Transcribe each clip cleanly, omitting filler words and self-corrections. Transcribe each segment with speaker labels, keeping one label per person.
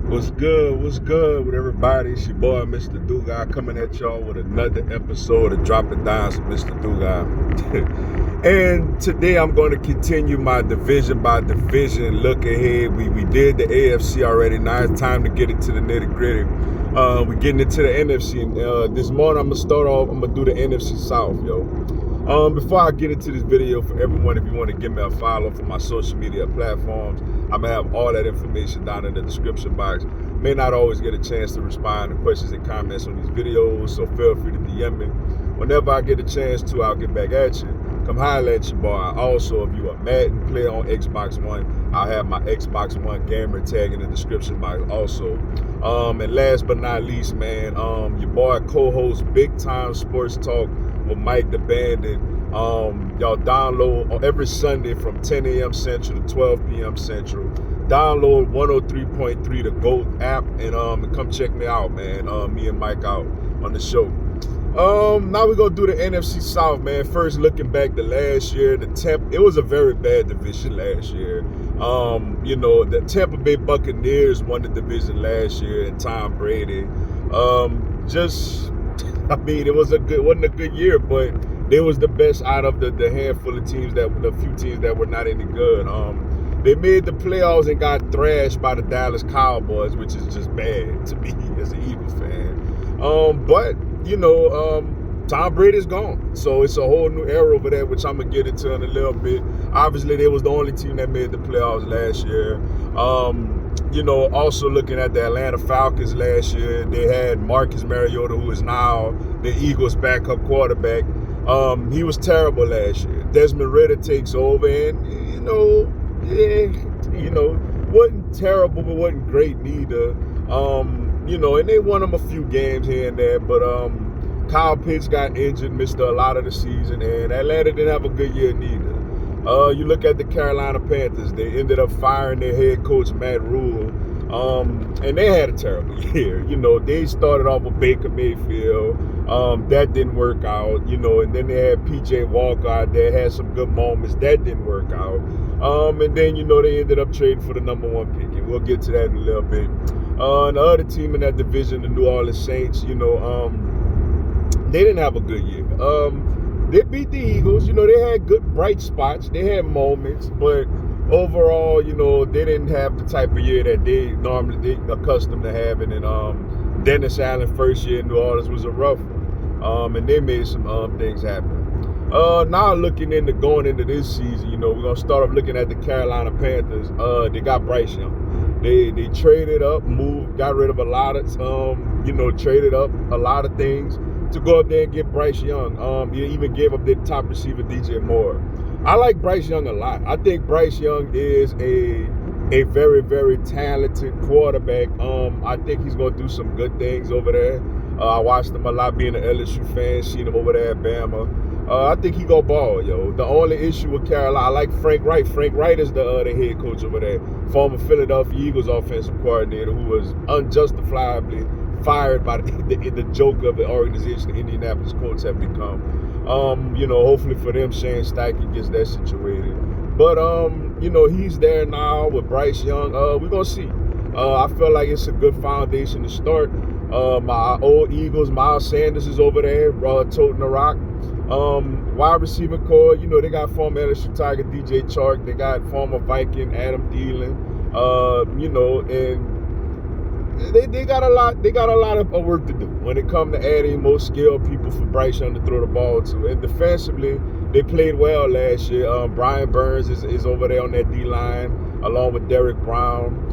Speaker 1: What's good? What's good with everybody? It's your boy, Mr. Dugai, coming at y'all with another episode of Drop It Down with Mr. Dugai. And today I'm going to continue my division by division look ahead. We did the AFC already. Now it's time to get into the nitty gritty. We're getting into the NFC. And this morning I'm going to start off, I'm going to do the NFC South, yo. Before I get into this video, for everyone, if you want to give me a follow for my social media platforms, I'm going to have all that information down in the description box. May not always get a chance to respond to questions and comments on these videos, so feel free to DM me. Whenever I get a chance to, I'll get back at you. Come holler at your boy. Also, if you are Madden player on Xbox One, I'll have my Xbox One gamer tag in the description box also. And last but not least, man, your boy co-host Big Time Sports Talk with Mike the Bandit. Y'all download every Sunday from 10 a.m. Central to 12 p.m. Central. Download 103.3 the GOAT app and come check me out, man. Me and Mike out on the show. Now we're gonna do the NFC South, man. First, looking back to last year, it was a very bad division last year. The Tampa Bay Buccaneers won the division last year, and Tom Brady. It wasn't a good year, but they was the best out of the handful of teams the few teams that were not any good. They made the playoffs and got thrashed by the Dallas Cowboys, which is just bad to me as an Eagles fan. But Tom Brady's gone, so it's a whole new era over there, which I'm gonna get into in a little bit. Obviously, they was the only team that made the playoffs last year. Also looking at the Atlanta Falcons last year, they had Marcus Mariota, who is now the Eagles' backup quarterback. He was terrible last year. Desmond Ridder takes over, and wasn't terrible, but wasn't great neither. And they won him a few games here and there, but Kyle Pitts got injured, missed a lot of the season, and Atlanta didn't have a good year neither. You look at the Carolina Panthers, they ended up firing their head coach, Matt Rule, and they had a terrible year. They started off with Baker Mayfield. That didn't work out, and then they had P.J. Walker out there, had some good moments. That didn't work out. And then, they ended up trading for the number one pick, and we'll get to that in a little bit. And the other team in that division, the New Orleans Saints, they didn't have a good year. They beat the Eagles. They had good bright spots. They had moments, but overall, they didn't have the type of year that they accustomed to having. And Dennis Allen's first year in New Orleans was a rough one. And they made some things happen. Now going into this season, we're gonna start off looking at the Carolina Panthers. They got Bryce Young. They traded up, got rid of a lot of traded up a lot of things to go up there and get Bryce Young. He even gave up their top receiver, DJ Moore. I like Bryce Young a lot. I think Bryce Young is a very, very talented quarterback. I think he's going to do some good things over there. I watched him a lot being an LSU fan, seen him over there at Bama. I think he go ball, yo. The only issue with Carolina, I like Frank Wright. Frank Wright is the head coach over there, former Philadelphia Eagles offensive coordinator who was unjustifiably fired by the joke of the organization the Indianapolis Colts have become. Hopefully for them, Shane Steichen gets that situated. But, he's there now with Bryce Young. We're going to see. I feel like it's a good foundation to start. My old Eagles, Miles Sanders is over there, toting the rock. Wide receiver core, they got former LSU Tiger DJ Chark. They got former Viking Adam Thielen. And they got a lot of work to do when it comes to adding more skilled people for Bryce Young to throw the ball to. And defensively, they played well last year. Brian Burns is over there on that D-line along with Derek Brown.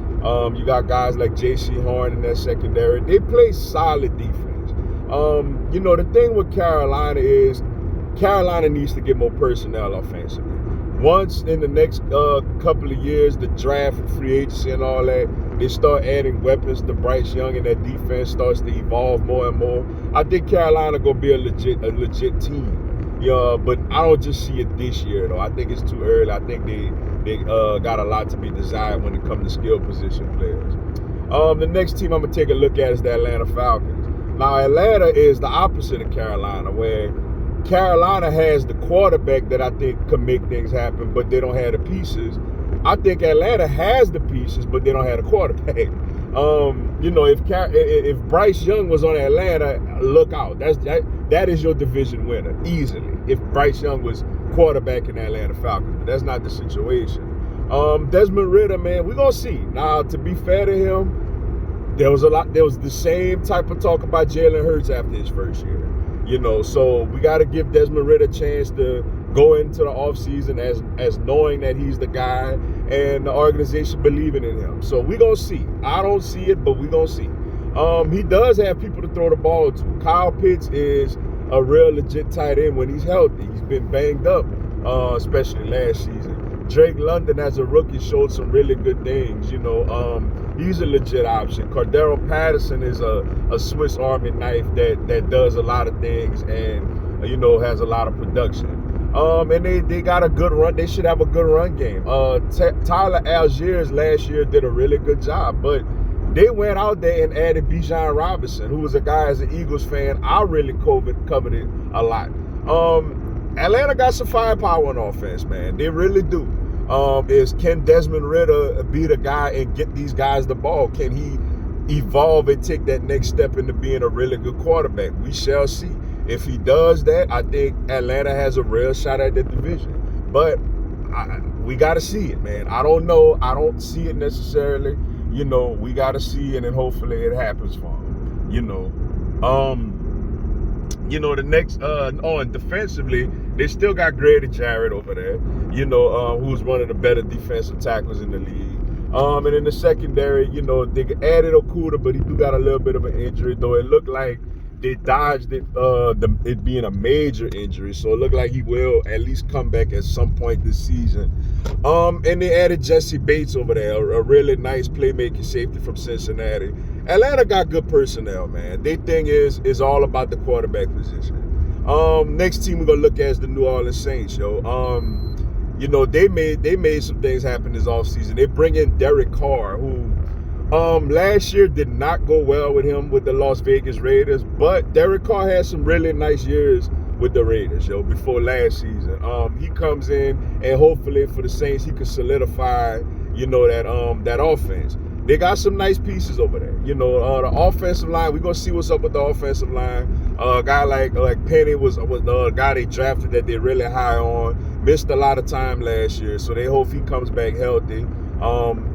Speaker 1: You got guys like J.C. Horn in that secondary. They play solid defense. The thing with Carolina is Carolina needs to get more personnel offensively. Once in the next couple of years, the draft and free agency and all that, they start adding weapons to Bryce Young and that defense starts to evolve more and more. I think Carolina gonna be a legit team. But I don't just see it this year though. I think it's too early. I think they got a lot to be desired when it comes to skill position players. The next team I'm gonna take a look at is the Atlanta Falcons. Now Atlanta is the opposite of Carolina, where Carolina has the quarterback that I think can make things happen, but they don't have the pieces. I think Atlanta has the pieces, but they don't have the quarterback. You know, if Bryce Young was on Atlanta, look out. That is your division winner easily. If Bryce Young was quarterback in Atlanta Falcons, but that's not the situation. Desmond Ridder, man, we're gonna see. Now, to be fair to him, there was the same type of talk about Jalen Hurts after his first year. You know, so we got to give Desmond Ridder a chance to go into the offseason as knowing that he's the guy and the organization believing in him. So we're going to see. I don't see it, but we're going to see. He does have people to throw the ball to. Kyle Pitts is a real legit tight end when he's healthy. He's been banged up, especially last season. Drake London as a rookie showed some really good things. You know, he's a legit option. Cordero Patterson is a Swiss Army knife that does a lot of things and, you know, has a lot of production. And they got a good run. They should have a good run game. Tyler Algiers last year did a really good job, but they went out there and added Bijan Robinson, who was a guy as an Eagles fan I really coveted a lot. Atlanta got some firepower on offense, man. They really do. Can Desmond Ridder be the guy and get these guys the ball? Can he evolve and take that next step into being a really good quarterback? We shall see. If he does that, I think Atlanta has a real shot at the division. But we got to see it, man. I don't know. I don't see it necessarily. You know, we got to see it, and hopefully it happens for him. You know, the next on defensively, they still got Grady Jarrett over there. You know, who's one of the better defensive tackles in the league. And in the secondary, you know, they added Okuda, but he do got a little bit of an injury, though it looked like they dodged it, it being a major injury. So it looked like he will at least come back at some point this season. And they added Jesse Bates over there, a really nice playmaking safety from Cincinnati. Atlanta got good personnel, man. Their thing is all about the quarterback position. Next team we're gonna look at is the New Orleans Saints, yo. You know, they made some things happen this offseason. They bring in Derek Carr, who last year did not go well with him with the Las Vegas Raiders, but Derek Carr had some really nice years with the Raiders, yo, before last season. He comes in, and hopefully for the Saints, he can solidify, you know, that offense. They got some nice pieces over there. You know, the offensive line, we're going to see what's up with the offensive line. A guy like Penny was the guy they drafted that they're really high on. Missed a lot of time last year, so they hope he comes back healthy.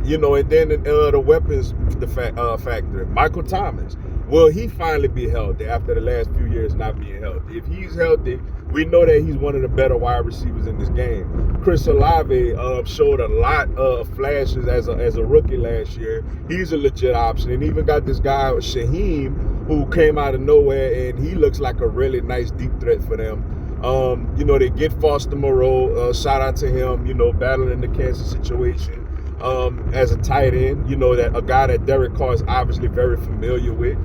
Speaker 1: You know, and then the weapons factor. Michael Thomas. Will he finally be healthy after the last few years not being healthy? If he's healthy, we know that he's one of the better wide receivers in this game. Chris Olave showed a lot of flashes as a rookie last year. He's a legit option. And even got this guy, Shaheem, who came out of nowhere, and he looks like a really nice deep threat for them. You know, they get Foster Moreau. Shout out to him, you know, battling the cancer situation as a tight end. You know, that a guy that Derek Carr is obviously very familiar with.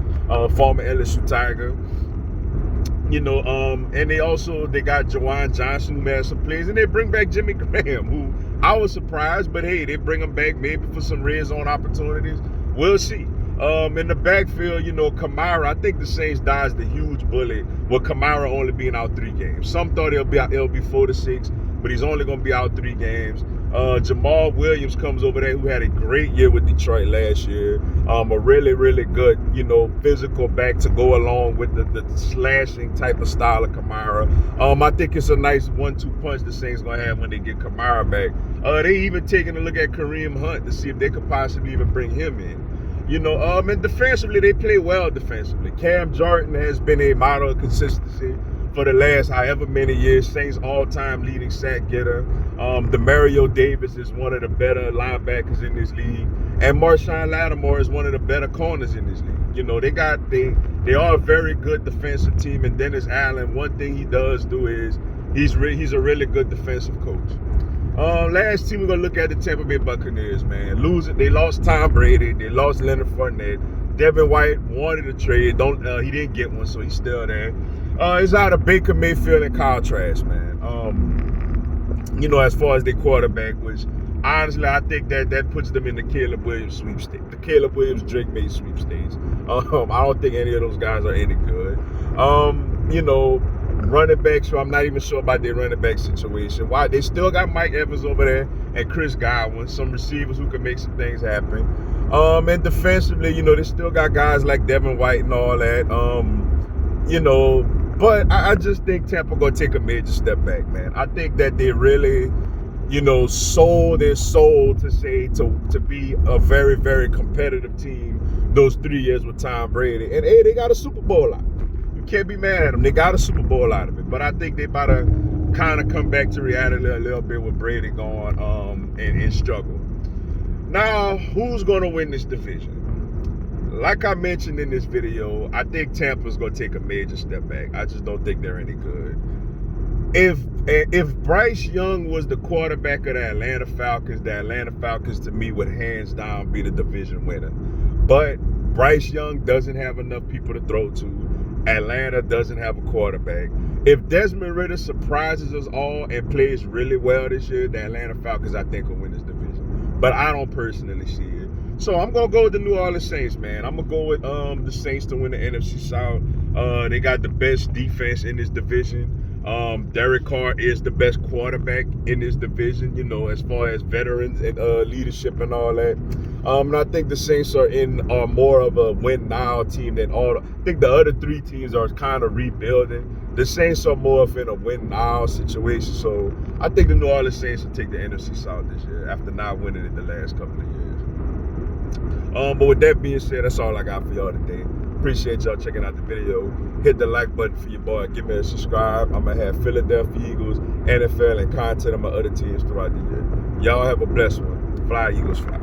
Speaker 1: Former LSU Tiger. You know, and they got Jawan Johnson, who made some plays, and they bring back Jimmy Graham, who I was surprised, but hey, they bring him back maybe for some red zone opportunities. We'll see. In the backfield, you know, Kamara, I think the Saints dodged a huge bullet with Kamara only being out 3 games. Some thought it'll be 4 to 6, but he's only going to be out 3 games. Jamal Williams comes over there, who had a great year with Detroit last year. A really, really good, you know, physical back to go along with the slashing type of style of Kamara. I think it's a nice 1-2 punch the Saints going to have when they get Kamara back. They even taking a look at Kareem Hunt to see if they could possibly even bring him in. You know, and defensively, they play well defensively. Cam Jordan has been a model of consistency for the last however many years. Saints all-time leading sack getter. Demario Davis is one of the better linebackers in this league. And Marshawn Lattimore is one of the better corners in this league. You know, they are a very good defensive team. And Dennis Allen, one thing he does do is he's a really good defensive coach. Last team we're going to look at the Tampa Bay Buccaneers, man. They lost Tom Brady. They lost Leonard Fournette. Devin White wanted a trade. He didn't get one, so he's still there. It's out of Baker Mayfield and Kyle Trask, man. You know, as far as their quarterback, which honestly I think that puts them in the Caleb Williams sweepstakes. The Caleb Williams Drake May sweepstakes. I don't think any of those guys are any good. You know, running backs, so I'm not even sure about their running back situation. Why? They still got Mike Evans over there and Chris Godwin, some receivers who can make some things happen. And defensively, you know, they still got guys like Devin White and all that. You know, but I just think Tampa gonna take a major step back, man. I think that they really, you know, sold their soul to say to be a very, very competitive team those 3 years with Tom Brady. And hey, they got a Super Bowl out. You can't be mad at them. They got a Super Bowl out of it. But I think they about to kind of come back to reality a little bit with Brady gone and struggle. Now, who's gonna win this division? Like I mentioned in this video, I think Tampa's gonna take a major step back. I just don't think they're any good. If Bryce Young was the quarterback of the Atlanta Falcons to me would hands down be the division winner. But Bryce Young doesn't have enough people to throw to. Atlanta doesn't have a quarterback. If Desmond Ridder surprises us all and plays really well this year, the Atlanta Falcons, I think, will win this division. But I don't personally see it. So I'm going to go with the New Orleans Saints, man. I'm going to go with the Saints to win the NFC South. They got the best defense in this division. Derek Carr is the best quarterback in this division, you know, as far as veterans and leadership and all that. And I think the Saints are more of a win now team than all. I think the other three teams are kind of rebuilding. The Saints are more of in a win now situation. So I think the New Orleans Saints will take the NFC South this year after not winning it the last couple of years. But with that being said, that's all I got for y'all today. Appreciate y'all checking out the video. Hit the like button for your boy. Give me a subscribe. I'm going to have Philadelphia Eagles, NFL, and content on my other teams throughout the year. Y'all have a blessed one. Fly, Eagles, fly.